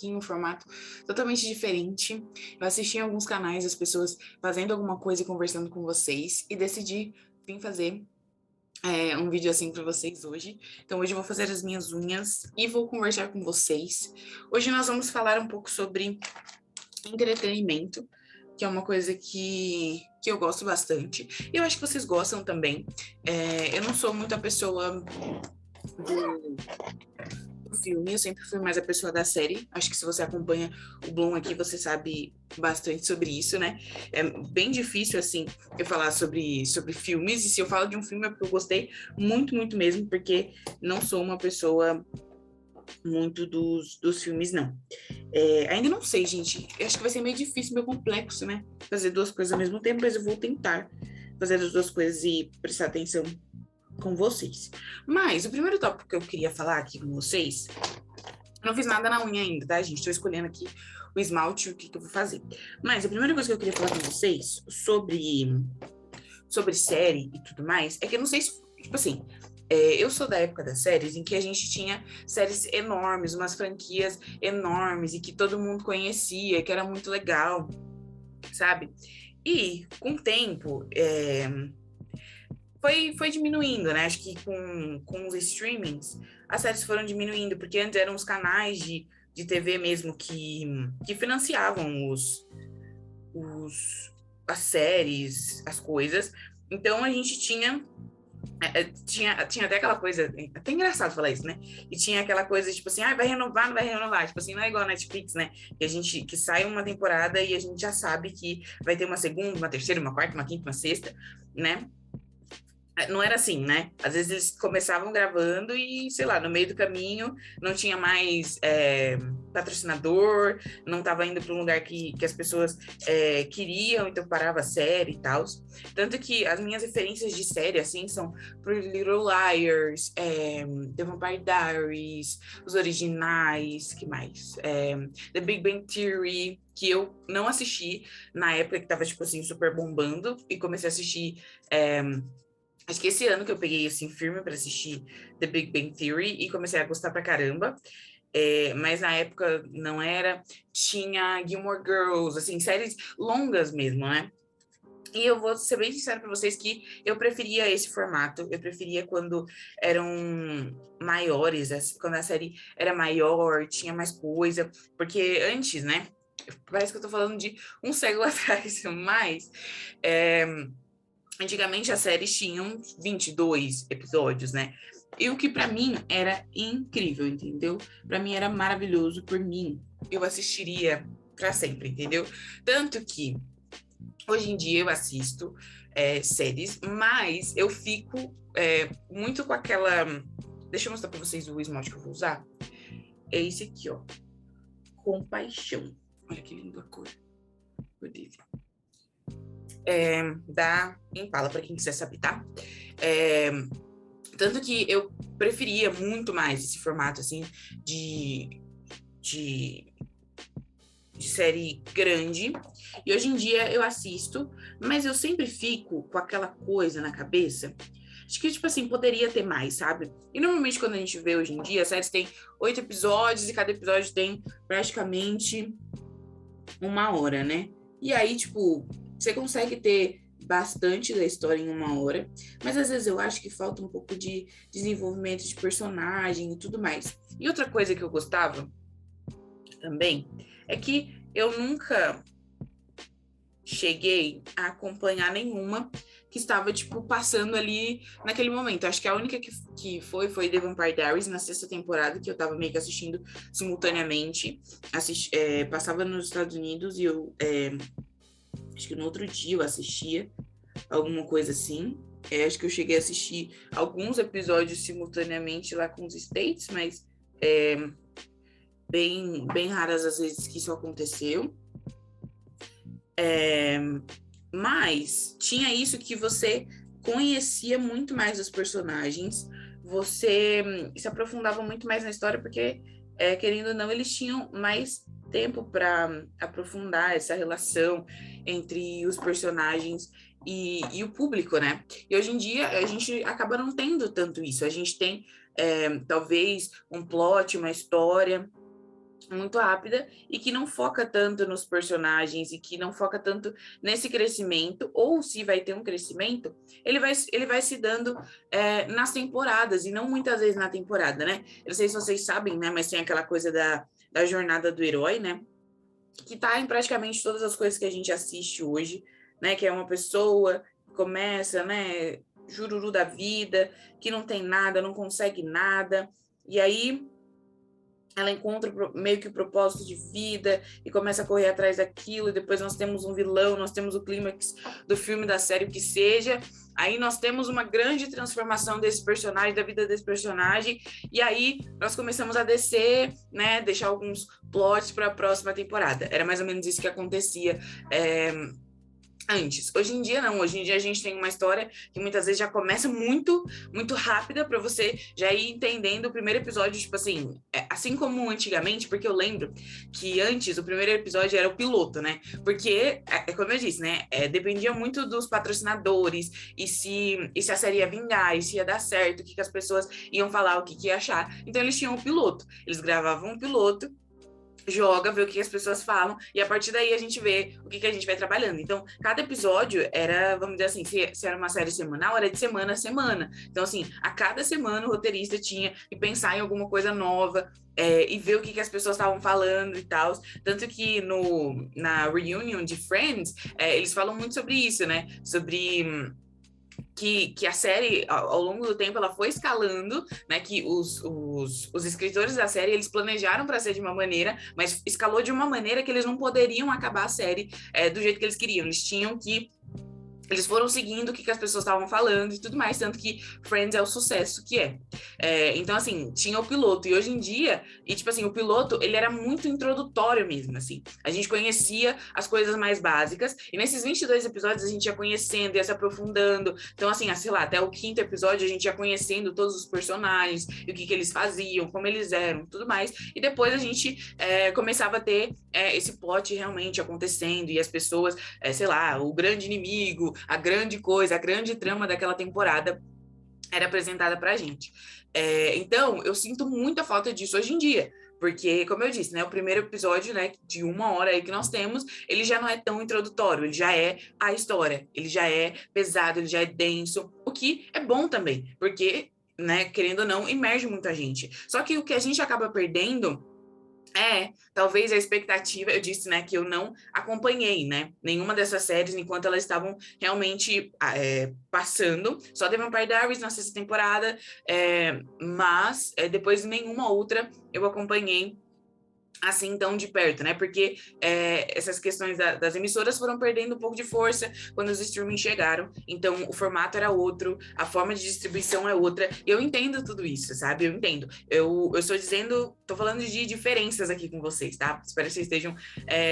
aqui em um formato totalmente diferente. Eu assisti em alguns canais as pessoas fazendo alguma coisa e conversando com vocês e decidi vir fazer um vídeo assim para vocês hoje. Então hoje eu vou fazer as minhas unhas e vou conversar com vocês. Hoje nós vamos falar um pouco sobre entretenimento, que é uma coisa que eu gosto bastante. E eu acho que vocês gostam também. Eu não sou muito a pessoa do filme, eu sempre fui mais a pessoa da série. Acho que se você acompanha o Bloom aqui, você sabe bastante sobre isso, né? É bem difícil, assim, eu falar sobre filmes. E se eu falo de um filme é porque eu gostei muito, muito mesmo, porque não sou uma pessoa muito dos filmes, não. Ainda não sei, gente. Eu acho que vai ser meio difícil, meio complexo, né? Fazer duas coisas ao mesmo tempo, mas eu vou tentar fazer as duas coisas e prestar atenção com vocês. Mas o primeiro tópico que eu queria falar aqui com vocês, eu não fiz nada na unha ainda, tá, gente? Estou escolhendo aqui o esmalte, o que eu vou fazer. Mas a primeira coisa que eu queria falar com vocês sobre série e tudo mais, é que eu não sei se, tipo assim, eu sou da época das séries em que a gente tinha séries enormes, umas franquias enormes e que todo mundo conhecia, que era muito legal, sabe? E com o tempo, foi diminuindo, né? Acho que com os streamings, as séries foram diminuindo, porque antes eram os canais de TV mesmo que financiavam as séries, as coisas. Então a gente tinha até aquela coisa, até engraçado falar isso, né? E tinha aquela coisa, tipo assim, vai renovar, não vai renovar. Tipo assim, não é igual a Netflix, né? Que sai uma temporada e a gente já sabe que vai ter uma segunda, uma terceira, uma quarta, uma quinta, uma sexta, né? Não era assim, né? Às vezes eles começavam gravando e, sei lá, no meio do caminho não tinha mais patrocinador, não estava indo para um lugar que as pessoas queriam, então parava a série e tal. Tanto que as minhas referências de série, assim, são Pretty Little Liars, The Vampire Diaries, os originais, que mais? The Big Bang Theory, que eu não assisti na época que tava, tipo assim, super bombando, e comecei a assistir... Acho que esse ano que eu peguei, assim, firme para assistir The Big Bang Theory e comecei a gostar pra caramba. Mas na época não era. Tinha Gilmore Girls, assim, séries longas mesmo, né? E eu vou ser bem sincera para vocês que eu preferia esse formato. Eu preferia quando eram maiores, quando a série era maior, tinha mais coisa. Porque antes, né? Parece que eu tô falando de um século atrás, mas... Antigamente as séries tinham 22 episódios, né? E o que para mim era incrível, entendeu? Para mim era maravilhoso, por mim eu assistiria para sempre, entendeu? Tanto que hoje em dia eu assisto séries, mas eu fico muito com aquela... Deixa eu mostrar para vocês o esmalte que eu vou usar. É esse aqui, ó. Compaixão. Olha que linda a cor dele. Da Impala, para quem quiser saber, tá? Tanto que eu preferia muito mais esse formato, assim, de série grande. E hoje em dia eu assisto, mas eu sempre fico com aquela coisa na cabeça de que, tipo assim, poderia ter mais, sabe? E normalmente quando a gente vê hoje em dia, as séries têm 8 episódios e cada episódio tem praticamente 1 hora, né? E aí, tipo, você consegue ter bastante da história em 1 hora, mas às vezes eu acho que falta um pouco de desenvolvimento de personagem e tudo mais. E outra coisa que eu gostava também é que eu nunca cheguei a acompanhar nenhuma que estava, tipo, passando ali naquele momento. Acho que a única que foi The Vampire Diaries, na 6ª temporada, que eu tava meio que assistindo simultaneamente. Passava nos Estados Unidos e eu... acho que no outro dia eu assistia alguma coisa assim. Acho que eu cheguei a assistir alguns episódios simultaneamente lá com os States, mas bem, bem raras as vezes que isso aconteceu. Mas tinha isso que você conhecia muito mais os personagens, você se aprofundava muito mais na história, porque, querendo ou não, eles tinham mais tempo para aprofundar essa relação entre os personagens e o público, né? E hoje em dia a gente acaba não tendo tanto isso. A gente tem talvez um plot, uma história, muito rápida e que não foca tanto nos personagens e que não foca tanto nesse crescimento, ou se vai ter um crescimento, ele vai se dando nas temporadas e não muitas vezes na temporada, né? Eu não sei se vocês sabem, né? Mas tem aquela coisa da jornada do herói, né? Que tá em praticamente todas as coisas que a gente assiste hoje, né? Que é uma pessoa que começa, né? Jururu da vida, que não tem nada, não consegue nada, e aí ela encontra meio que o propósito de vida e começa a correr atrás daquilo, e depois nós temos um vilão, nós temos o clímax do filme, da série, o que seja, aí nós temos uma grande transformação desse personagem, da vida desse personagem, e aí nós começamos a descer, né, deixar alguns plots para a próxima temporada. Era mais ou menos isso que acontecia antes. Hoje em dia não, hoje em dia a gente tem uma história que muitas vezes já começa muito, muito rápida para você já ir entendendo o primeiro episódio, tipo assim, assim como antigamente, porque eu lembro que antes o primeiro episódio era o piloto, né? Porque, como eu disse, né? Dependia muito dos patrocinadores e se a série ia vingar, e se ia dar certo, o que as pessoas iam falar, o que ia achar. Então eles tinham o piloto, eles gravavam um piloto, joga, vê o que as pessoas falam, e a partir daí a gente vê o que a gente vai trabalhando. Então, cada episódio era, vamos dizer assim, se era uma série semanal, era de semana a semana. Então, assim, a cada semana o roteirista tinha que pensar em alguma coisa nova, e ver o que as pessoas estavam falando e tal. Tanto que na reunion de Friends, eles falam muito sobre isso, né? Sobre que a série, ao longo do tempo, ela foi escalando, né? Que os escritores da série, eles planejaram para ser de uma maneira, mas escalou de uma maneira que eles não poderiam acabar a série do jeito que eles queriam. Eles foram seguindo o que as pessoas estavam falando e tudo mais, tanto que Friends é o sucesso que é. Então, assim, tinha o piloto. E hoje em dia, tipo assim, o piloto, ele era muito introdutório mesmo, assim. A gente conhecia as coisas mais básicas. E nesses 22 episódios, a gente ia conhecendo, ia se aprofundando. Então, assim, sei lá, até o 5º episódio, a gente ia conhecendo todos os personagens, e o que eles faziam, como eles eram, tudo mais. E depois a gente começava a ter esse plot realmente acontecendo. E as pessoas, sei lá, o grande inimigo, a grande coisa, a grande trama daquela temporada era apresentada pra gente. Então, eu sinto muita falta disso hoje em dia, porque, como eu disse, né, o primeiro episódio, né, de 1 hora aí que nós temos, ele já não é tão introdutório, ele já é a história, ele já é pesado, ele já é denso, o que é bom também, porque, né, querendo ou não, imerge muita gente. Só que o que a gente acaba perdendo talvez a expectativa, eu disse, né, que eu não acompanhei, né, nenhuma dessas séries enquanto elas estavam realmente passando, só The Vampire Diaries na 6ª temporada, mas depois nenhuma outra eu acompanhei assim tão de perto, né? Porque essas questões das emissoras foram perdendo um pouco de força quando os streaming chegaram. Então, o formato era outro, a forma de distribuição é outra. Eu entendo tudo isso, sabe? Eu entendo. Eu estou dizendo, estou falando de diferenças aqui com vocês, tá? Espero que vocês estejam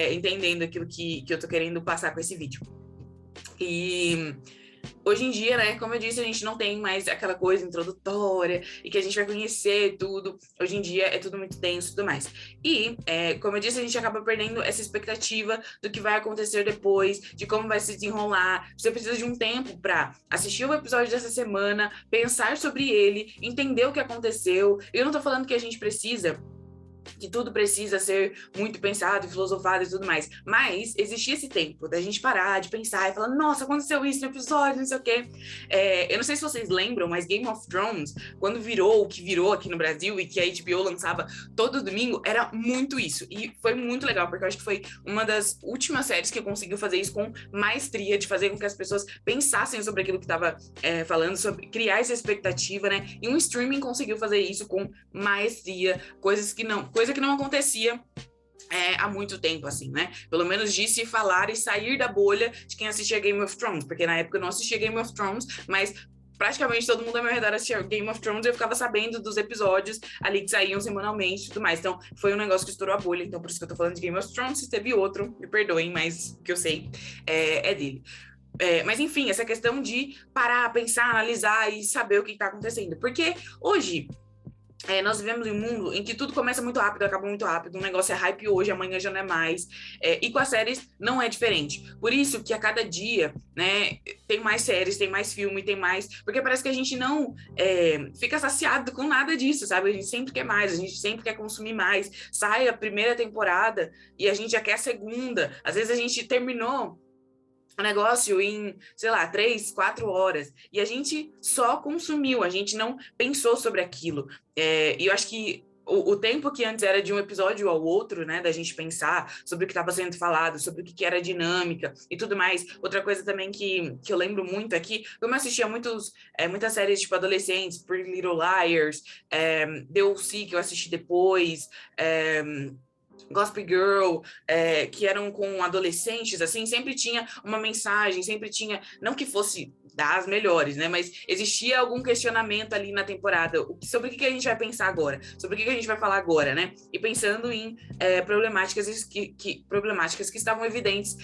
entendendo aquilo que eu tô querendo passar com esse vídeo. E hoje em dia, né, como eu disse, a gente não tem mais aquela coisa introdutória e que a gente vai conhecer tudo. Hoje em dia é tudo muito denso e tudo mais. E, como eu disse, a gente acaba perdendo essa expectativa do que vai acontecer depois, de como vai se desenrolar. Você precisa de um tempo para assistir o episódio dessa semana, pensar sobre ele, entender o que aconteceu. Eu não tô falando que a gente precisa, que tudo precisa ser muito pensado, filosofado e tudo mais. Mas existia esse tempo da gente parar, de pensar e falar, nossa, aconteceu isso no episódio, não sei o quê. Eu não sei se vocês lembram, mas Game of Thrones, quando virou o que virou aqui no Brasil e que a HBO lançava todo domingo, era muito isso. E foi muito legal, porque eu acho que foi uma das últimas séries que conseguiu fazer isso com maestria, de fazer com que as pessoas pensassem sobre aquilo que estava falando, sobre criar essa expectativa, né? E um streaming conseguiu fazer isso com maestria, coisa que não acontecia há muito tempo, assim, né? Pelo menos de se falar e sair da bolha de quem assistia Game of Thrones, porque na época eu não assistia Game of Thrones, mas praticamente todo mundo ao meu redor assistia Game of Thrones e eu ficava sabendo dos episódios ali que saíam semanalmente e tudo mais. Então, foi um negócio que estourou a bolha, então por isso que eu tô falando de Game of Thrones. Se teve outro, me perdoem, mas o que eu sei é dele. Mas enfim, essa questão de parar, pensar, analisar e saber o que tá acontecendo. Porque hoje nós vivemos em um mundo em que tudo começa muito rápido, acaba muito rápido, um negócio é hype hoje, amanhã já não é mais, e com as séries não é diferente. Por isso que a cada dia, né, tem mais séries, tem mais filme, tem mais, porque parece que a gente não fica saciado com nada disso, sabe? A gente sempre quer mais, a gente sempre quer consumir mais. Sai a primeira temporada e a gente já quer a segunda. Às vezes a gente terminou o negócio em, sei lá, 3, 4 horas. E a gente só consumiu, a gente não pensou sobre aquilo. E eu acho que o tempo que antes era de um episódio ao outro, né, da gente pensar sobre o que estava sendo falado, sobre o que era a dinâmica e tudo mais. Outra coisa também que eu lembro muito aqui, como eu assistia muitas séries tipo adolescentes, Pretty Little Liars, The O.C., que eu assisti depois, Gossip Girl, que eram com adolescentes, assim, sempre tinha uma mensagem, sempre tinha, não que fosse das melhores, né, mas existia algum questionamento ali na temporada, sobre o que a gente vai pensar agora, sobre o que a gente vai falar agora, né, e pensando em problemáticas que estavam evidentes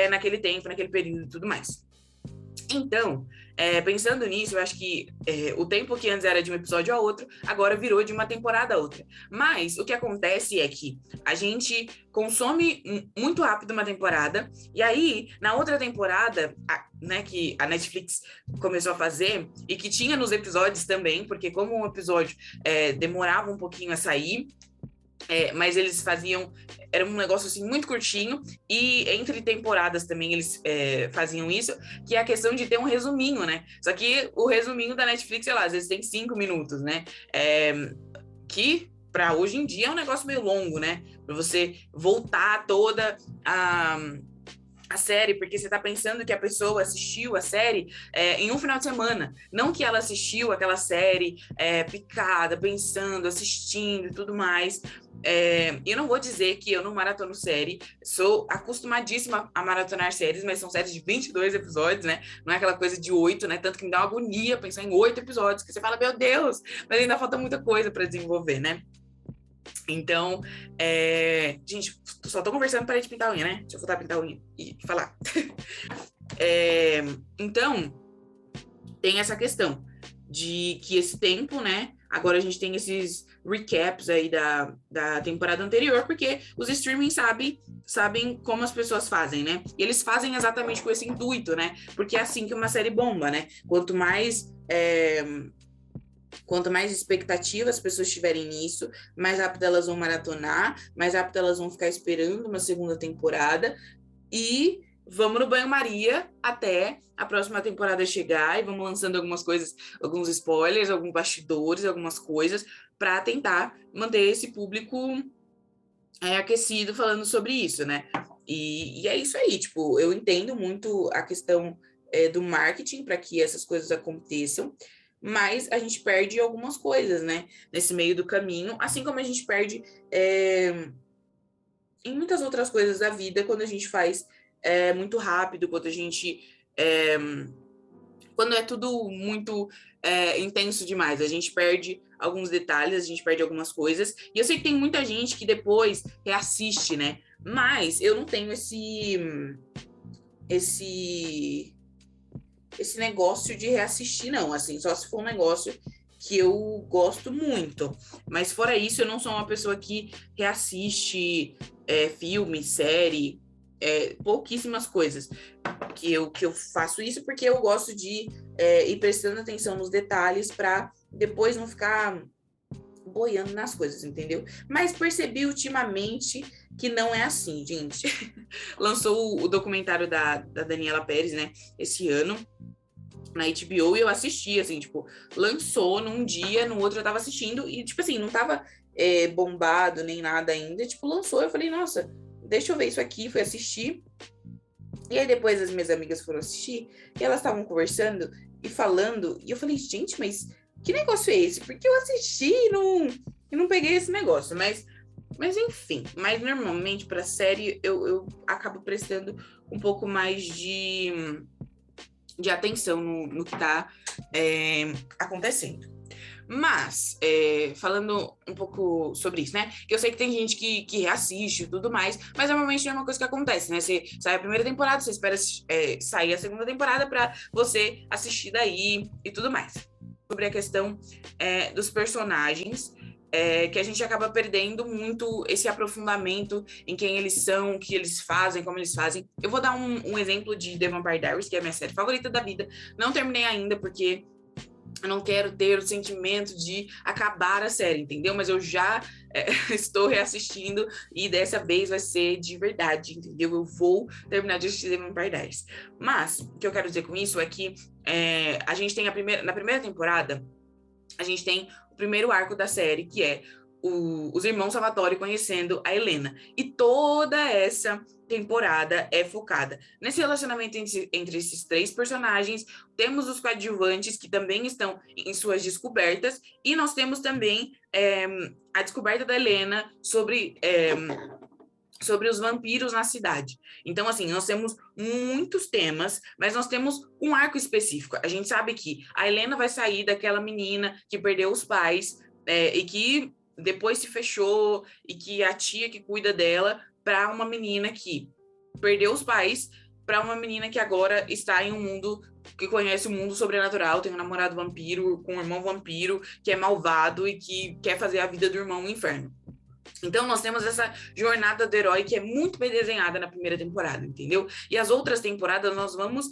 naquele tempo, naquele período e tudo mais. Então, pensando nisso, eu acho que o tempo que antes era de um episódio a outro, agora virou de uma temporada a outra. Mas o que acontece é que a gente consome muito rápido uma temporada, e aí, na outra temporada, né, que a Netflix começou a fazer, e que tinha nos episódios também, porque como um episódio demorava um pouquinho a sair, mas eles faziam, era um negócio assim muito curtinho, e entre temporadas também eles faziam isso, que é a questão de ter um resuminho, né? Só que o resuminho da Netflix, sei lá, às vezes tem 5 minutos, né? Que para hoje em dia é um negócio meio longo, né? Para você voltar toda a série, porque você tá pensando que a pessoa assistiu a série em um final de semana, não que ela assistiu aquela série picada, pensando, assistindo e tudo mais. Eu não vou dizer que eu não maratono série, sou acostumadíssima a maratonar séries, mas são séries de 22 episódios, né? Não é aquela coisa de 8, né? Tanto que me dá uma agonia pensar em 8 episódios, que você fala, meu Deus, mas ainda falta muita coisa para desenvolver, né? Então, gente, só tô conversando para de pintar a unha, né? Deixa eu voltar a pintar a unha e falar. Então, tem essa questão de que esse tempo, né? Agora a gente tem esses recaps aí da temporada anterior, porque os streaming sabem como as pessoas fazem, né? E eles fazem exatamente com esse intuito, né? Porque é assim que uma série bomba, né? Quanto mais expectativa as pessoas tiverem nisso, mais rápido elas vão maratonar, mais rápido elas vão ficar esperando uma segunda temporada e vamos no banho-maria até a próxima temporada chegar e vamos lançando algumas coisas, alguns spoilers, alguns bastidores, algumas coisas para tentar manter esse público aquecido falando sobre isso, né? E é isso aí, tipo, eu entendo muito a questão do marketing para que essas coisas aconteçam, mas a gente perde algumas coisas, né? Nesse meio do caminho, assim como a gente perde em muitas outras coisas da vida quando a gente faz muito rápido, quando a gente quando é tudo muito intenso demais, a gente perde alguns detalhes, a gente perde algumas coisas, e eu sei que tem muita gente que depois reassiste, né? Mas eu não tenho esse negócio de reassistir, não, assim, só se for um negócio que eu gosto muito. Mas fora isso, eu não sou uma pessoa que reassiste filme, série, pouquíssimas coisas que eu faço isso, porque eu gosto de ir prestando atenção nos detalhes para depois não ficar boiando nas coisas, entendeu? Mas percebi ultimamente que não é assim, gente. Lançou o documentário da Daniela Pérez, né, esse ano, na HBO, e eu assisti, assim, tipo, lançou num dia, no outro eu tava assistindo, e, tipo assim, não tava bombado nem nada ainda, tipo, lançou, eu falei, nossa, deixa eu ver isso aqui, fui assistir, e aí depois as minhas amigas foram assistir, e elas estavam conversando e falando, e eu falei, gente, mas que negócio é esse? Porque eu assisti e não peguei esse negócio, mas enfim, mas normalmente para série eu acabo prestando um pouco mais de atenção no que está acontecendo. Mas, falando um pouco sobre isso, né? Que eu sei que tem gente que reassiste e tudo mais, mas normalmente é uma coisa que acontece, né? Você sai a primeira temporada, você espera sair a segunda temporada para você assistir daí e tudo mais. Sobre a questão dos personagens, que a gente acaba perdendo muito esse aprofundamento em quem eles são, o que eles fazem, como eles fazem. Eu vou dar um exemplo de The Vampire Diaries, que é a minha série favorita da vida. Não terminei ainda, porque eu não quero ter o sentimento de acabar a série, entendeu? Mas eu já estou reassistindo e dessa vez vai ser de verdade, entendeu? Eu vou terminar de assistir The Vampire Diaries. Mas, o que eu quero dizer com isso é que a gente tem na primeira temporada, a gente tem o primeiro arco da série, que é os irmãos Salvatore conhecendo a Helena. E toda essa temporada é focada nesse relacionamento entre esses três personagens. Temos os coadjuvantes que também estão em suas descobertas, e nós temos também a descoberta da Helena sobre os vampiros na cidade. Então, assim, nós temos muitos temas, mas nós temos um arco específico. A gente sabe que a Helena vai sair daquela menina que perdeu os pais e que depois se fechou, e que a tia que cuida dela, para uma menina que perdeu os pais, para uma menina que agora está em um mundo que conhece o mundo sobrenatural, tem um namorado vampiro, com um irmão vampiro, que é malvado e que quer fazer a vida do irmão no inferno. Então, nós temos essa jornada do herói que é muito bem desenhada na primeira temporada, entendeu? E as outras temporadas nós vamos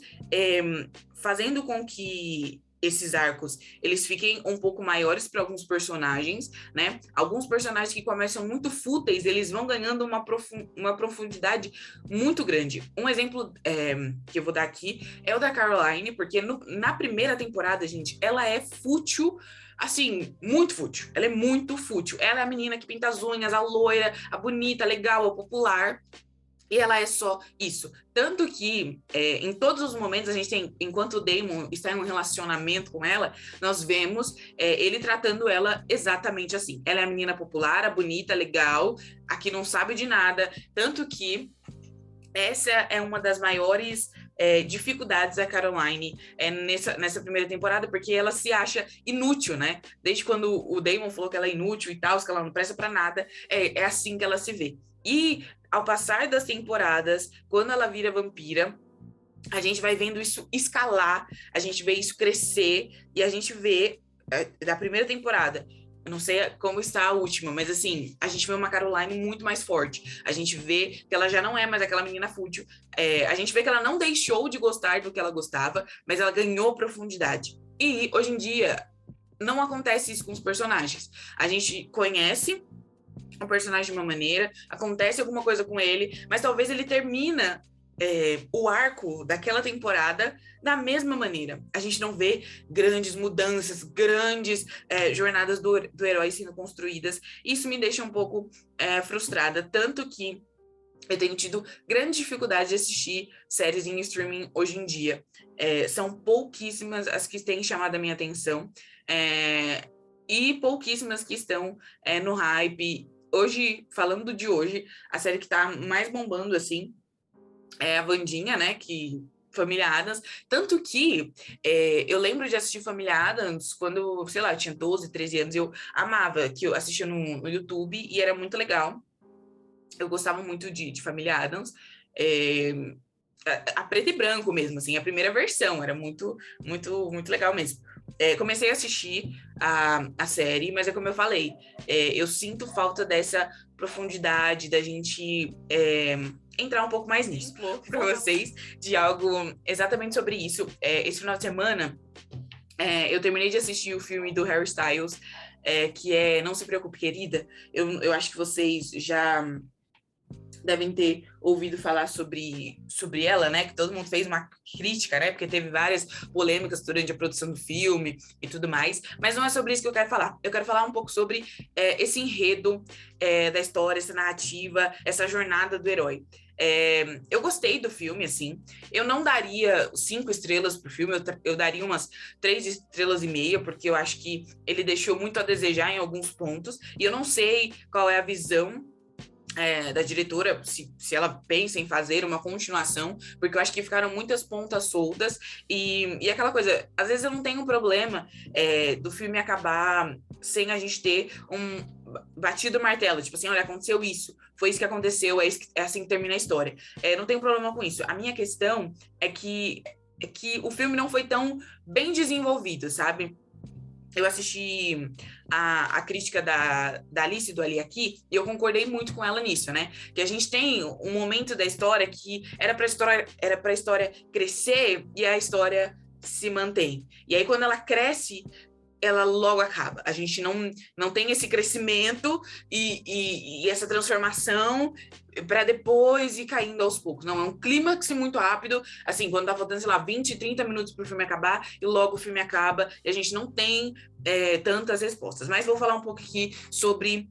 fazendo com que esses arcos, eles fiquem um pouco maiores para alguns personagens, né? Alguns personagens que começam muito fúteis, eles vão ganhando uma profundidade muito grande. Um exemplo que eu vou dar aqui é o da Caroline, porque na primeira temporada, gente, ela é fútil, assim, muito fútil. Ela é muito fútil. Ela é a menina que pinta as unhas, a loira, a bonita, a legal, a popular. E ela é só isso. Tanto que, em todos os momentos, a gente tem, enquanto o Damon está em um relacionamento com ela, nós vemos ele tratando ela exatamente assim. Ela é a menina popular, a bonita, a legal, a que não sabe de nada. Tanto que essa é uma das maiores dificuldades da Caroline nessa primeira temporada, porque ela se acha inútil, né? Desde quando o Damon falou que ela é inútil e tal, que ela não presta para nada, é assim que ela se vê. E ao passar das temporadas, quando ela vira vampira, a gente vai vendo isso escalar, a gente vê isso crescer, e a gente vê da primeira temporada. Eu não sei como está a última, mas assim, a gente vê uma Caroline muito mais forte. A gente vê que ela já não é mais aquela menina fútil. A gente vê que ela não deixou de gostar do que ela gostava, mas ela ganhou profundidade. E hoje em dia não acontece isso com os personagens. A gente conhece o personagem de uma maneira, acontece alguma coisa com ele, mas talvez ele termina o arco daquela temporada da mesma maneira. A gente não vê grandes mudanças, grandes jornadas do herói sendo construídas. Isso me deixa um pouco frustrada, tanto que eu tenho tido grande dificuldade de assistir séries em streaming hoje em dia. São pouquíssimas as que têm chamado a minha atenção, e pouquíssimas que estão no hype. Hoje, falando de hoje, a série que tá mais bombando, assim, é a Wandinha, né, que Família Addams, tanto que eu lembro de assistir Família Addams quando, sei lá, eu tinha 12, 13 anos, eu amava, que eu assistia no YouTube, e era muito legal. Eu gostava muito de Família Addams, a preto e branco mesmo, assim, a primeira versão, era muito, muito, muito legal mesmo. Comecei a assistir a série, mas é como eu falei, eu sinto falta dessa profundidade, da gente entrar um pouco mais nisso. Para vocês, de algo exatamente sobre isso. Esse final de semana, eu terminei de assistir o filme do Harry Styles, que é Não Se Preocupe, Querida. Eu acho que vocês já devem ter ouvido falar sobre ela, né? Que todo mundo fez uma crítica, né? Porque teve várias polêmicas durante a produção do filme e tudo mais. Mas não é sobre isso que eu quero falar. Eu quero falar um pouco sobre esse enredo da história, essa narrativa, essa jornada do herói. Eu gostei do filme, assim. Eu não daria 5 estrelas pro filme, eu daria umas 3 estrelas e meia, porque eu acho que ele deixou muito a desejar em alguns pontos. E eu não sei qual é a visão da diretora, se ela pensa em fazer uma continuação, porque eu acho que ficaram muitas pontas soltas, e aquela coisa, às vezes eu não tenho um problema do filme acabar sem a gente ter um batido martelo, tipo assim, olha, aconteceu isso, foi isso que aconteceu, é assim que termina a história. Não tenho problema com isso. A minha questão é que o filme não foi tão bem desenvolvido, sabe? eu assisti a crítica da Alice do Ali Aqui, e eu concordei muito com ela nisso, né? Que a gente tem um momento da história que era para a história crescer e a história se mantém. E aí, quando ela cresce, ela logo acaba. A gente não tem esse crescimento e essa transformação para depois ir caindo aos poucos. Não, é um clímax muito rápido, assim, quando tá faltando, sei lá, 20, 30 minutos pro filme acabar, e logo o filme acaba, e a gente não tem tantas respostas. Mas vou falar um pouco aqui sobre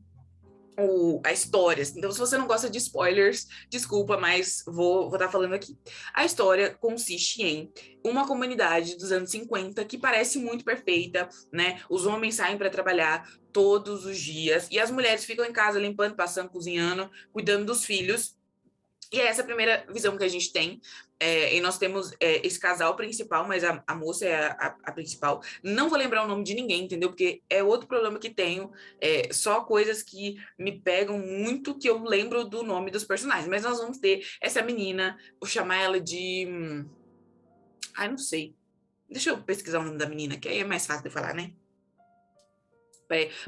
a história. Então, se você não gosta de spoilers, desculpa, mas vou estar falando aqui. A história consiste em uma comunidade dos anos 50 que parece muito perfeita, né? Os homens saem para trabalhar todos os dias e as mulheres ficam em casa limpando, passando, cozinhando, cuidando dos filhos. E é essa a primeira visão que a gente tem. E nós temos esse casal principal, mas a moça é a principal. Não vou lembrar o nome de ninguém, entendeu? Porque é outro problema que tenho. Só coisas que me pegam muito que eu lembro do nome dos personagens. Mas nós vamos ter essa menina, vou chamar ela de... Ai, não sei. Deixa eu pesquisar o nome da menina, que aí é mais fácil de falar, né?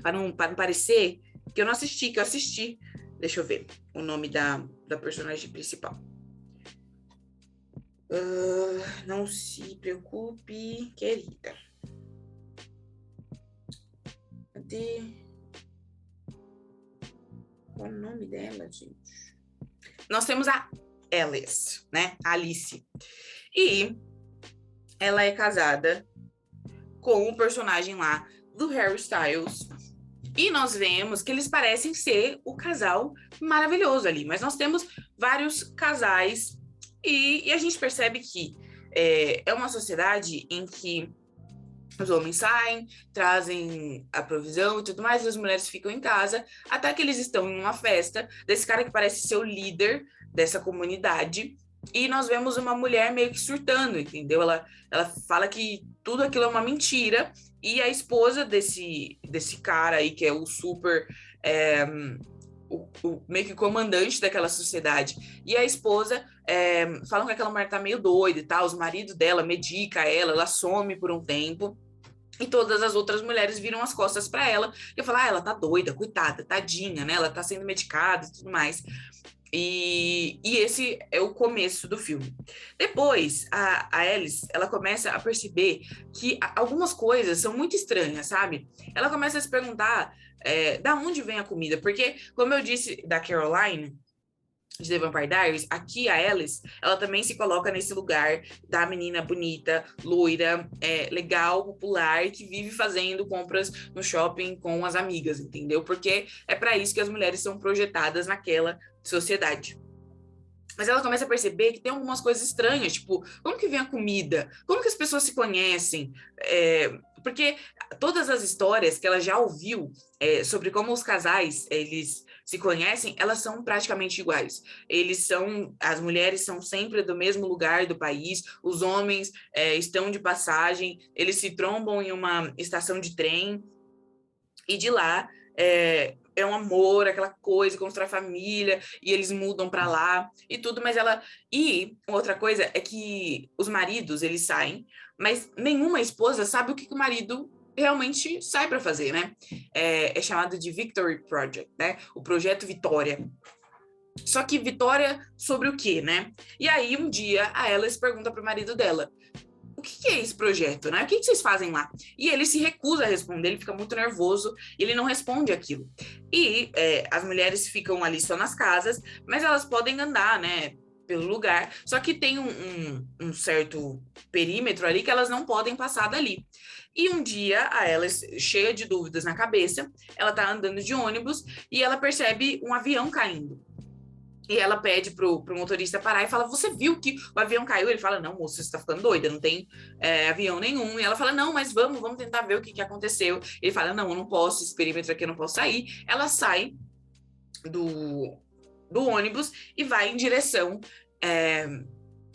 Para não parecer que eu não assisti, que eu assisti. Deixa eu ver o nome da personagem principal. Não se preocupe, querida. Cadê? Qual o nome dela, gente? Nós temos a Alice, né? A Alice. E ela é casada com o personagem lá do Harry Styles. E nós vemos que eles parecem ser o casal maravilhoso ali. Mas nós temos vários casais e a gente percebe que é uma sociedade em que os homens saem, trazem a provisão e tudo mais, e as mulheres ficam em casa, até que eles estão em uma festa desse cara que parece ser o líder dessa comunidade. E nós vemos uma mulher meio que surtando, entendeu? Ela fala que tudo aquilo é uma mentira, e a esposa desse cara aí, que é o super... o meio que comandante daquela sociedade, e a esposa falam que aquela mulher tá meio doida e tal, os maridos dela medica ela some por um tempo, e todas as outras mulheres viram as costas para ela, e eu falo, ela tá doida, coitada, tadinha, né, ela tá sendo medicada e tudo mais. E esse é o começo do filme. Depois, a Alice, ela começa a perceber que algumas coisas são muito estranhas, sabe? Ela começa a se perguntar da onde vem a comida, porque, como eu disse da Caroline, de The Vampire Diaries, aqui a Alice, ela também se coloca nesse lugar da menina bonita, loira, legal, popular, que vive fazendo compras no shopping com as amigas, entendeu? Porque é para isso que as mulheres são projetadas naquela sociedade. Mas ela começa a perceber que tem algumas coisas estranhas, tipo, como que vem a comida? Como que as pessoas se conhecem? Porque todas as histórias que ela já ouviu sobre como os casais, eles se conhecem, elas são praticamente iguais. As mulheres são sempre do mesmo lugar do país, os homens estão de passagem, eles se trombam em uma estação de trem, e de lá é um amor, aquela coisa, constrói família, e eles mudam para lá e tudo, mas E outra coisa é que os maridos, eles saem, mas nenhuma esposa sabe o que o marido realmente sai para fazer, né? É chamado de Victory Project, né? O Projeto Vitória. Só que Vitória sobre o quê, né? E aí, um dia, a Alice pergunta pro marido dela, o que é esse projeto, né? O que vocês fazem lá? E ele se recusa a responder, ele fica muito nervoso, e ele não responde aquilo. E as mulheres ficam ali só nas casas, mas elas podem andar, né, pelo lugar, só que tem um certo perímetro ali que elas não podem passar dali. E um dia, a Alice, cheia de dúvidas na cabeça, ela tá andando de ônibus e ela percebe um avião caindo. E ela pede pro motorista parar e fala, você viu que o avião caiu? Ele fala, não, moça, você tá ficando doida, não tem avião nenhum. E ela fala, não, mas vamos tentar ver o que aconteceu. Ele fala, não, eu não posso, esse perímetro aqui eu não posso sair. Ela sai do ônibus e vai em direção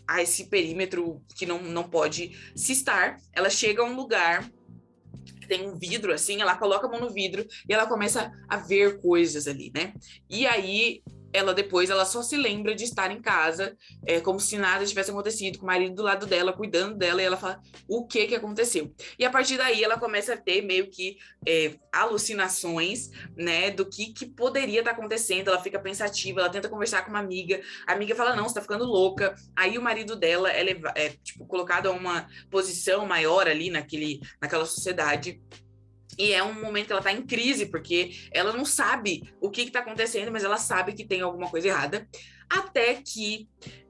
a esse perímetro que não pode se estar. Ela chega a um lugar que tem um vidro, assim, ela coloca a mão no vidro e ela começa a ver coisas ali, né? E aí ela depois, ela só se lembra de estar em casa, como se nada tivesse acontecido, com o marido do lado dela, cuidando dela, e ela fala o que que aconteceu. E a partir daí ela começa a ter meio que alucinações, né, do que poderia estar acontecendo. Ela fica pensativa, ela tenta conversar com uma amiga, a amiga fala, não, você tá ficando louca. Aí o marido dela é tipo, colocado a uma posição maior ali naquela sociedade. E é um momento que ela tá em crise, porque ela não sabe o que tá acontecendo, mas ela sabe que tem alguma coisa errada. Até que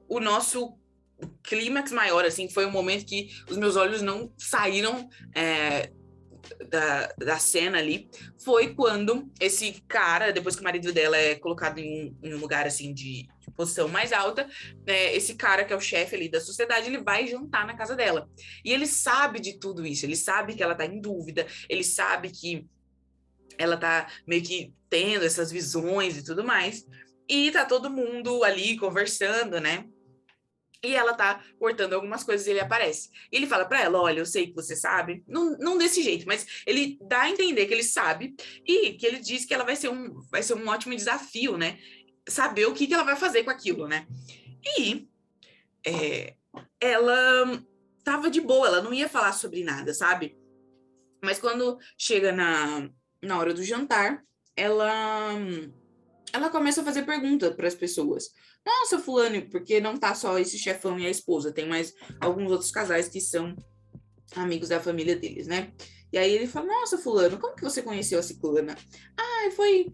o nosso clímax maior, assim, foi um momento que os meus olhos não saíram da cena ali, foi quando esse cara, depois que o marido dela é colocado em um lugar, assim, de posição mais alta, esse cara que é o chefe ali da sociedade, ele vai jantar na casa dela. E ele sabe de tudo isso, ele sabe que ela tá em dúvida, ele sabe que ela tá meio que tendo essas visões e tudo mais. E tá todo mundo ali conversando, né? E ela tá cortando algumas coisas e ele aparece. E ele fala pra ela, olha, eu sei que você sabe. Não, não desse jeito, mas ele dá a entender que ele sabe e que ele diz que ela vai ser um ótimo desafio, né? Saber o que ela vai fazer com aquilo, né? E ela tava de boa, ela não ia falar sobre nada, sabe? Mas quando chega na hora do jantar, ela começa a fazer pergunta para as pessoas. Nossa, fulano, porque não tá só esse chefão e a esposa, tem mais alguns outros casais que são amigos da família deles, né? E aí ele fala, nossa, fulano, como que você conheceu a ciclana? Ah, foi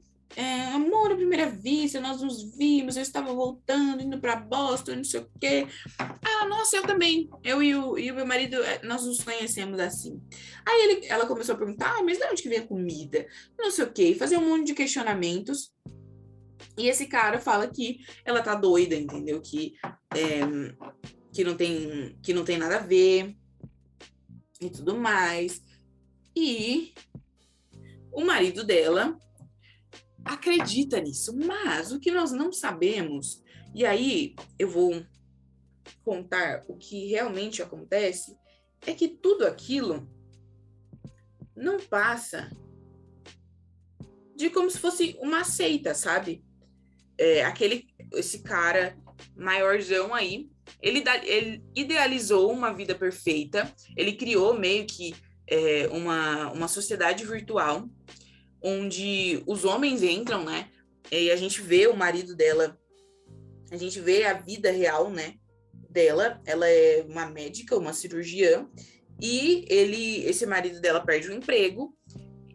amor à primeira vista, nós nos vimos, eu estava voltando, indo para Boston, não sei o quê. Ah, nossa, eu também. Eu e o meu marido, nós nos conhecemos assim. Aí ela começou a perguntar, mas de onde que vem a comida? Não sei o quê, fazer um monte de questionamentos. E esse cara fala que ela tá doida, entendeu? Que não tem nada a ver e tudo mais. E o marido dela acredita nisso, mas o que nós não sabemos, e aí eu vou contar o que realmente acontece, é que tudo aquilo não passa de como se fosse uma seita, sabe? Esse cara maiorzão aí, ele idealizou uma vida perfeita, ele criou meio que uma sociedade virtual, onde os homens entram, né? E a gente vê o marido dela, a gente vê a vida real, né? Dela, ela é uma médica, uma cirurgiã, e esse marido dela perde o emprego,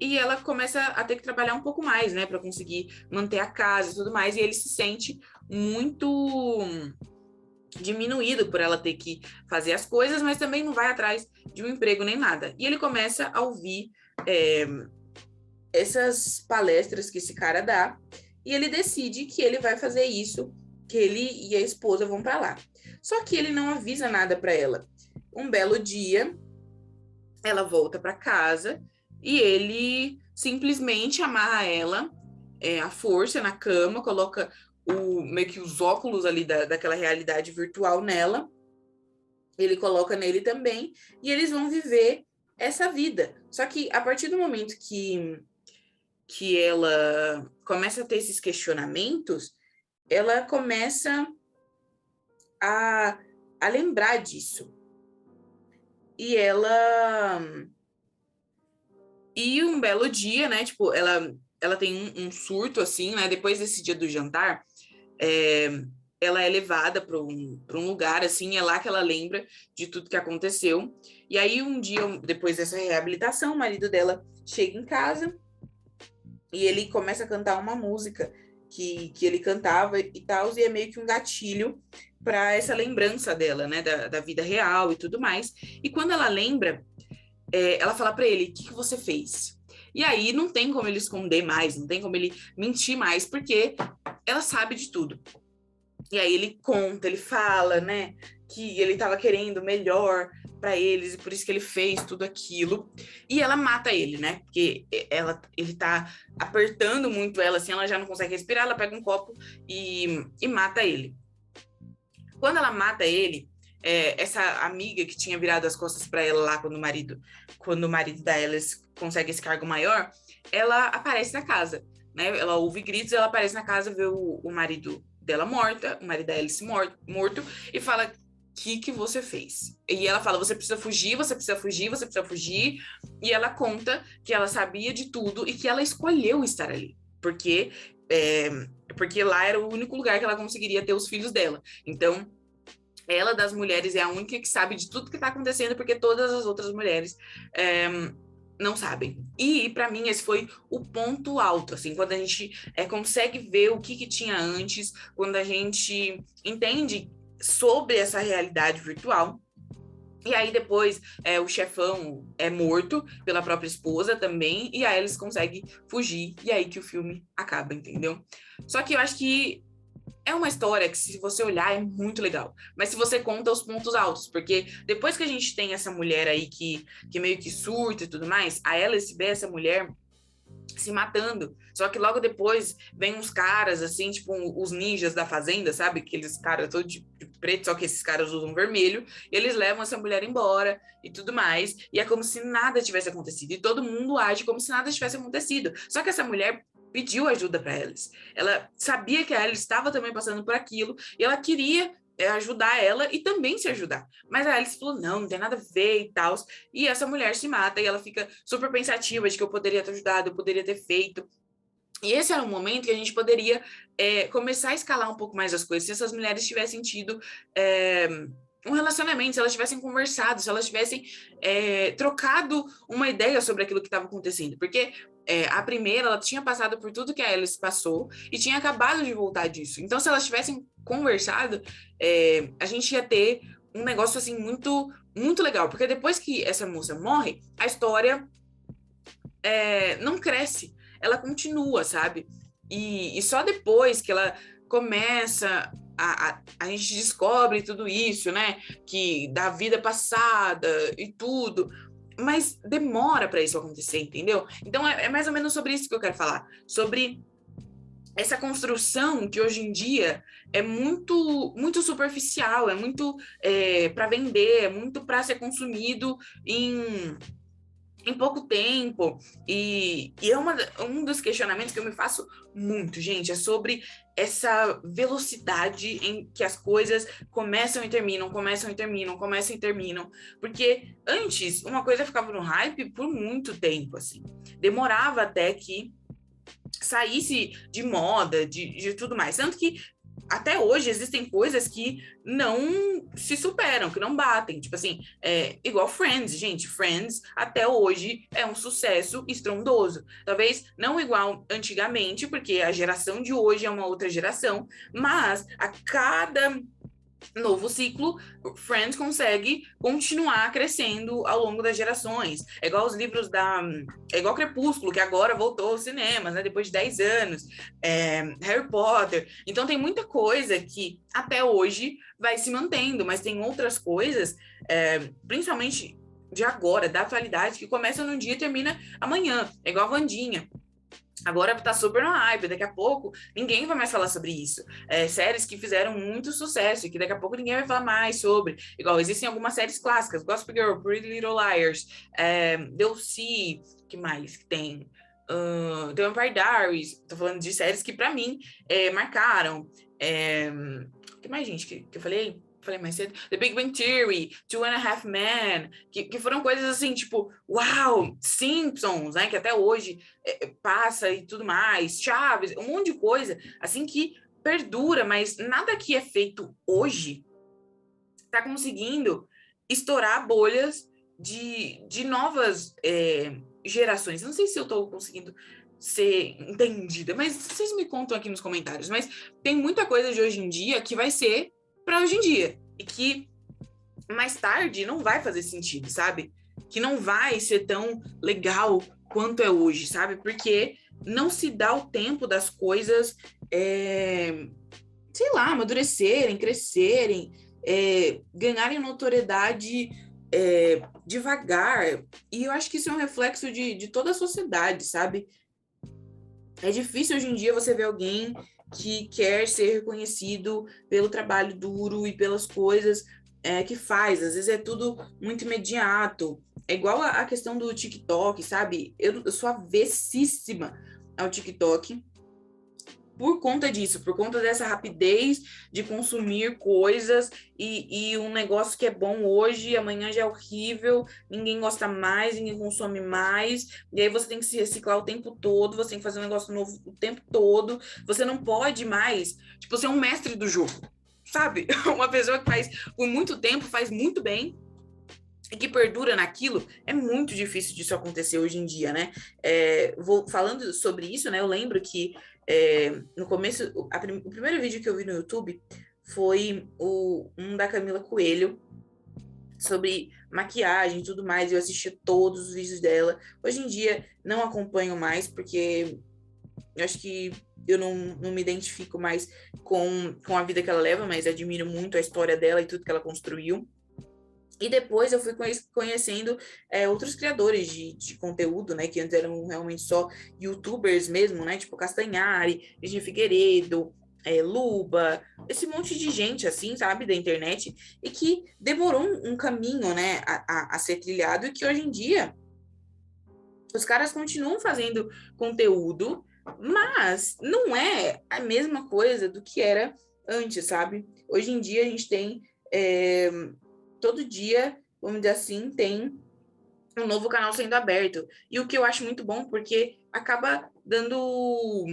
e ela começa a ter que trabalhar um pouco mais, né, para conseguir manter a casa e tudo mais, e ele se sente muito diminuído por ela ter que fazer as coisas, mas também não vai atrás de um emprego nem nada. E ele começa a ouvir essas palestras que esse cara dá, e ele decide que ele vai fazer isso, que ele e a esposa vão para lá. Só que ele não avisa nada para ela. Um belo dia, ela volta para casa e ele simplesmente amarra ela à força na cama, coloca meio que os óculos ali daquela realidade virtual nela, ele coloca nele também, e eles vão viver essa vida. Só que a partir do momento que ela começa a ter esses questionamentos, ela começa a lembrar disso. E um belo dia, né, tipo, ela tem um surto, assim, né, depois desse dia do jantar, ela é levada para um lugar, assim, é lá que ela lembra de tudo que aconteceu. E aí, um dia, depois dessa reabilitação, o marido dela chega em casa e ele começa a cantar uma música que ele cantava e tal, e é meio que um gatilho para essa lembrança dela, né, da vida real e tudo mais. E quando ela lembra, ela fala para ele, o que você fez? E aí não tem como ele esconder mais, não tem como ele mentir mais, porque ela sabe de tudo. E aí ele conta, ele fala, né, que ele estava querendo melhor para eles e por isso que ele fez tudo aquilo. E ela mata ele, né? Porque ele tá apertando muito ela, assim, ela já não consegue respirar, ela pega um copo e mata ele. Quando ela mata ele, essa amiga que tinha virado as costas para ela lá quando o marido da Alice consegue esse cargo maior, ela aparece na casa. né? Ela ouve gritos, ela aparece na casa, vê o marido dela morta, o marido da Alice morto, e fala: que você fez? E ela fala: você precisa fugir, você precisa fugir, você precisa fugir. E ela conta que ela sabia de tudo e que ela escolheu estar ali, porque porque lá era o único lugar que ela conseguiria ter os filhos dela. Então, ela das mulheres é a única que sabe de tudo que está acontecendo, porque todas as outras mulheres não sabem. E para mim esse foi o ponto alto, assim, quando a gente consegue ver o que tinha antes, quando a gente entende sobre essa realidade virtual. E aí depois o chefão é morto pela própria esposa também, e aí eles conseguem fugir, e aí que o filme acaba, entendeu? Só que eu acho que é uma história que, se você olhar, é muito legal. Mas se você conta os pontos altos, porque depois que a gente tem essa mulher aí que meio que surta e tudo mais, a Alice vê essa mulher se matando. Só que logo depois vem uns caras, assim, tipo os ninjas da fazenda, sabe? Aqueles caras todos de preto, só que esses caras usam vermelho. E eles levam essa mulher embora e tudo mais. E é como se nada tivesse acontecido. E todo mundo age como se nada tivesse acontecido. Só que essa mulher pediu ajuda para Alice. Ela sabia que a Alice estava também passando por aquilo e ela queria ajudar ela e também se ajudar. Mas a Alice falou: não tem nada a ver e tal. E essa mulher se mata e ela fica super pensativa de que eu poderia ter ajudado, eu poderia ter feito. E esse era um momento que a gente poderia começar a escalar um pouco mais as coisas, se essas mulheres tivessem tido um relacionamento, se elas tivessem conversado, se elas tivessem trocado uma ideia sobre aquilo que estava acontecendo. Porque a primeira, ela tinha passado por tudo que a Alice passou e tinha acabado de voltar disso. Então, se elas tivessem conversado, a gente ia ter um negócio assim muito, muito legal. Porque depois que essa moça morre, a história não cresce, ela continua, sabe? E só depois que ela começa, a gente descobre tudo isso, né? Que da vida passada e tudo, mas demora para isso acontecer, entendeu? Então é mais ou menos sobre isso que eu quero falar, sobre essa construção que hoje em dia é muito muito superficial, é muito para vender, é muito para ser consumido em pouco tempo. E um dos questionamentos que eu me faço muito, gente, é sobre essa velocidade em que as coisas começam e terminam, começam e terminam, começam e terminam. Porque antes, uma coisa ficava no hype por muito tempo, assim. Demorava até que saísse de moda, de tudo mais. Tanto que até hoje existem coisas que não se superam, que não batem. Tipo assim, igual Friends, gente. Friends até hoje é um sucesso estrondoso. Talvez não igual antigamente, porque a geração de hoje é uma outra geração, mas a cada novo ciclo, Friends consegue continuar crescendo ao longo das gerações. É igual os livros É igual Crepúsculo, que agora voltou aos cinemas, né? Depois de 10 anos. Harry Potter. Então tem muita coisa que até hoje vai se mantendo, mas tem outras coisas, principalmente de agora, da atualidade, que começa num dia e termina amanhã. É igual a Wandinha. Agora tá super no hype, daqui a pouco ninguém vai mais falar sobre isso. Séries que fizeram muito sucesso e que daqui a pouco ninguém vai falar mais sobre. Igual, existem algumas séries clássicas, Gossip Girl, Pretty Little Liars, Dulce, que mais que tem? The Vampire Diaries, tô falando de séries que pra mim marcaram. Que mais, gente, que eu falei? Falei mais cedo, The Big Bang Theory, Two and a Half Men, que foram coisas assim, tipo, uau, Simpsons, né, que até hoje passa e tudo mais, Chaves, um monte de coisa, assim, que perdura, mas nada que é feito hoje está conseguindo estourar bolhas de novas gerações. Não sei se eu estou conseguindo ser entendida, mas vocês me contam aqui nos comentários, mas tem muita coisa de hoje em dia que vai ser para hoje em dia e que mais tarde não vai fazer sentido, sabe? Que não vai ser tão legal quanto é hoje, sabe? Porque não se dá o tempo das coisas, sei lá, amadurecerem, crescerem, ganharem notoriedade devagar. E eu acho que isso é um reflexo de toda a sociedade, sabe? É difícil hoje em dia você ver alguém que quer ser reconhecido pelo trabalho duro e pelas coisas que faz. Às vezes é tudo muito imediato. É igual a questão do TikTok, sabe? Eu sou avessíssima ao TikTok por conta disso, por conta dessa rapidez de consumir coisas e um negócio que é bom hoje, amanhã já é horrível, ninguém gosta mais, ninguém consome mais, e aí você tem que se reciclar o tempo todo, você tem que fazer um negócio novo o tempo todo, você não pode mais, tipo, ser um mestre do jogo, sabe? Uma pessoa que faz por muito tempo, faz muito bem, e que perdura naquilo, é muito difícil disso acontecer hoje em dia, né? Falando sobre isso, né? Eu lembro que no começo, o primeiro vídeo que eu vi no YouTube foi um da Camila Coelho, sobre maquiagem e tudo mais. Eu assisti todos os vídeos dela. Hoje em dia, não acompanho mais, porque eu acho que eu não me identifico mais com a vida que ela leva, mas admiro muito a história dela e tudo que ela construiu. E depois eu fui conhecendo outros criadores de conteúdo, né? Que antes eram realmente só YouTubers mesmo, né? Tipo Castanhari, Virginia Figueiredo, Luba, esse monte de gente, assim, sabe? Da internet. E que demorou um caminho, né? A ser trilhado e que hoje em dia os caras continuam fazendo conteúdo, mas não é a mesma coisa do que era antes, sabe? Hoje em dia a gente tem... todo dia, vamos dizer assim, tem um novo canal sendo aberto. E o que eu acho muito bom, porque acaba dando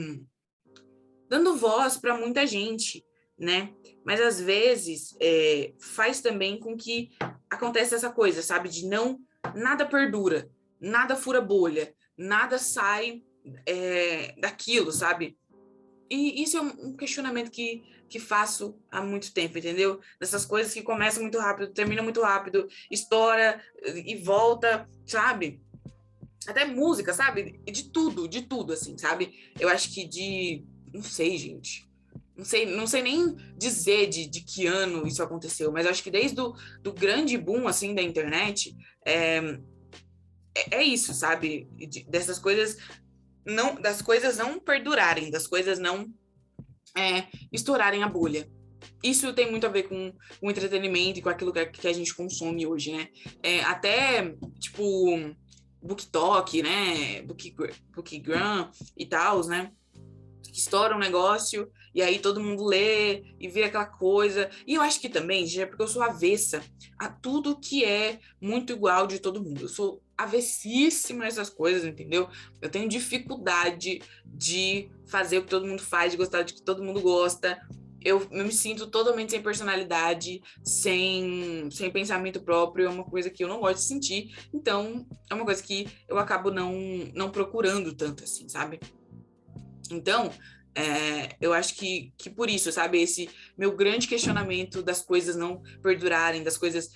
voz para muita gente, né? Mas às vezes faz também com que aconteça essa coisa, sabe? De nada perdura, nada fura bolha, nada sai daquilo, sabe? E isso é um questionamento que faço há muito tempo, entendeu? Dessas coisas que começam muito rápido, terminam muito rápido, estoura e volta, sabe? Até música, sabe? De tudo, assim, sabe? Eu acho que não sei, gente. Não sei nem dizer de que ano isso aconteceu, mas eu acho que desde do grande boom, assim, da internet, é isso, sabe? Dessas coisas... das coisas não perdurarem, das coisas não estourarem a bolha. Isso tem muito a ver com o entretenimento e com aquilo que a gente consome hoje, né? Até, tipo, BookTok, né? Bookgram e tal, né? Que estoura um negócio e aí todo mundo lê e vira aquela coisa. E eu acho que também, já é porque eu sou avessa a tudo que é muito igual de todo mundo. Eu sou avessíssima nessas coisas, entendeu? Eu tenho dificuldade de fazer o que todo mundo faz, de gostar do que todo mundo gosta. Eu me sinto totalmente sem personalidade, sem pensamento próprio, é uma coisa que eu não gosto de sentir. Então, é uma coisa que eu acabo não procurando tanto, assim, sabe? Então, eu acho que por isso, sabe, esse meu grande questionamento das coisas não perdurarem, das coisas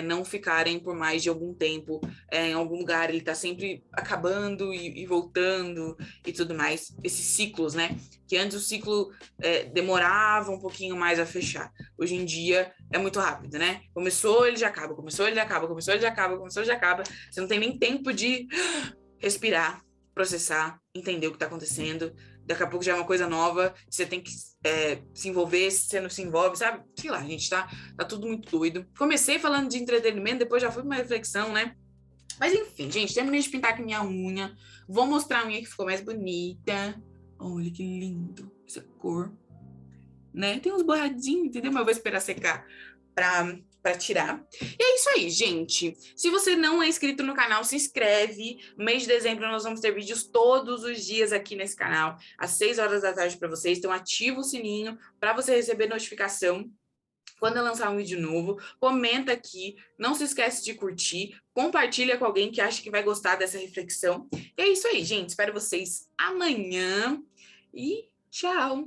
não ficarem por mais de algum tempo em algum lugar, ele tá sempre acabando e voltando e tudo mais, esses ciclos, né, que antes o ciclo demorava um pouquinho mais a fechar, hoje em dia é muito rápido, né, começou, ele já acaba, começou, ele já acaba, começou, ele já acaba, começou, ele já acaba, você não tem nem tempo de respirar, processar, entender o que tá acontecendo. Daqui a pouco já é uma coisa nova, você tem que se envolver, se você não se envolve, sabe? Sei lá, gente, tá tudo muito doido. Comecei falando de entretenimento, depois já fui pra uma reflexão, né? Mas enfim, gente, terminei de pintar aqui minha unha. Vou mostrar a unha que ficou mais bonita. Olha que lindo essa cor, né? Tem uns borradinhos, entendeu? Mas eu vou esperar secar pra tirar. E é isso aí, gente. Se você não é inscrito no canal, se inscreve. No mês de dezembro nós vamos ter vídeos todos os dias aqui nesse canal, às 6 horas da tarde para vocês. Então ativa o sininho para você receber notificação quando eu lançar um vídeo novo. Comenta aqui, não se esquece de curtir, compartilha com alguém que acha que vai gostar dessa reflexão. E é isso aí, gente. Espero vocês amanhã e tchau!